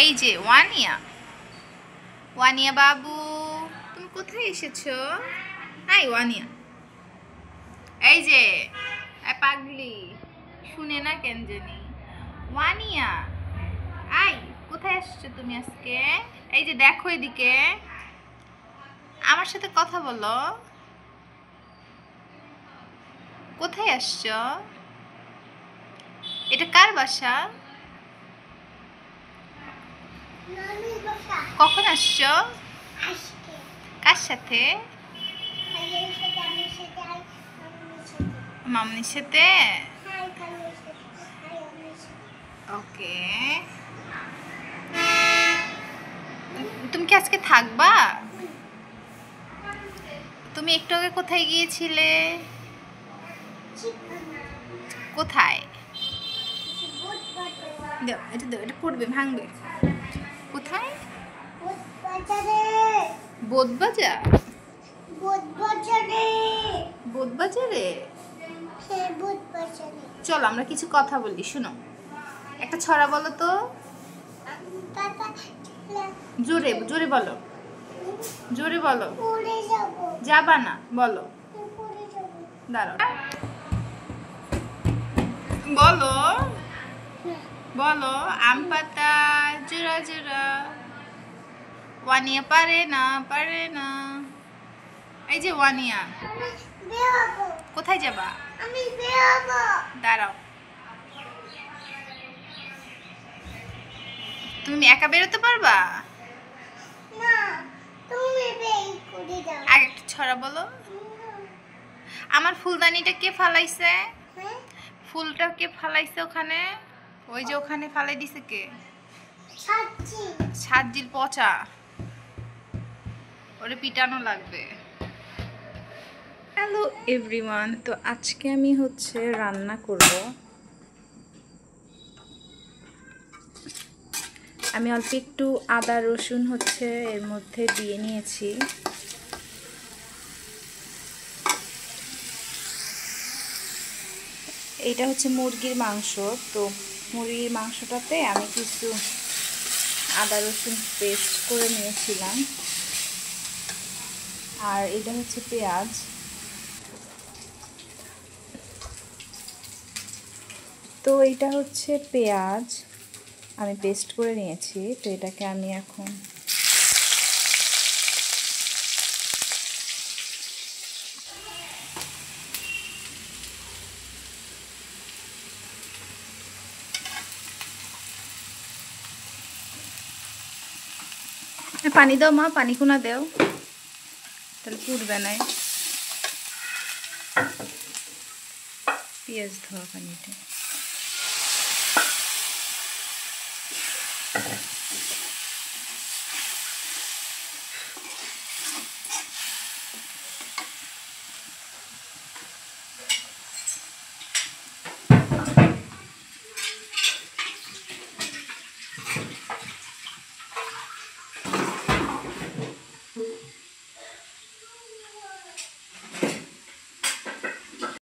এই যে ওয়ানিয়া, ওয়ানিয়া বাবু তুমি কোথায় এসেছো? এই ওয়ানিয়া, এই যে পাগলি শুনে না কেন জানি। ওয়ানিয়া আই, কোথায় আসছো তুমি আজকে? এই যে দেখো এদিকে, আমার সাথে কথা বলো। কোথায় আসছো? এটা কার বাসা? কখন আসছো? কার সাথে? মামনির সাথে। ওকে, তুমি কি আজকে থাকবা? তুমি একটু আগে কোথায় গিয়েছিলে? কোথায়? এটা পড়বে, ভাঙবে। কোথায়? বোধবাজার। বোধবাজারে। চলো আমরা কিছু কথা বলি, শোনো। একটা ছড়া বলো তো। জোরে জোরে বলো, জোরে বলো। যাবা না, বলো। দাঁড়াও, বলো বলো। আম পাতা জোড়া জোড়া, ওয়ানিয়া পারে না পারে না। এই যে ওয়ানিয়া, কোথায় যাবা? দাঁড়াও, তুমি একা বেরোতে পারবা? আগে একটা ছড়া বলো। আমার ফুলদানিটা কে ফালাইছে? ফুলটা কে ফালাইছে ওখানে? ওই যে ওখানে ফালাই দিছে কে? সাতজিল পচা, ওরে পিটানো লাগবে। হ্যালো এভরিওয়ান, তো আজকে আমি রান্না করব। আমি অল্প একটু আদা রসুন এর মধ্যে দিয়ে নিয়েছি। এটা মুরগির মাংস। তো মুরগির মাংসটাতে আমি কিছু আদা রসুন পেস্ট করে নিয়েছিলাম। আর এটা পেঁয়াজ। তো এটা পেঁয়াজ আমি পেস্ট করে নিয়েছি। তো এটাকে আমি এখন পানি দাও মা, পানি কোনা দেও, তাহলে পুড়বে না। পেঁয়াজ ধোয়া পানিটা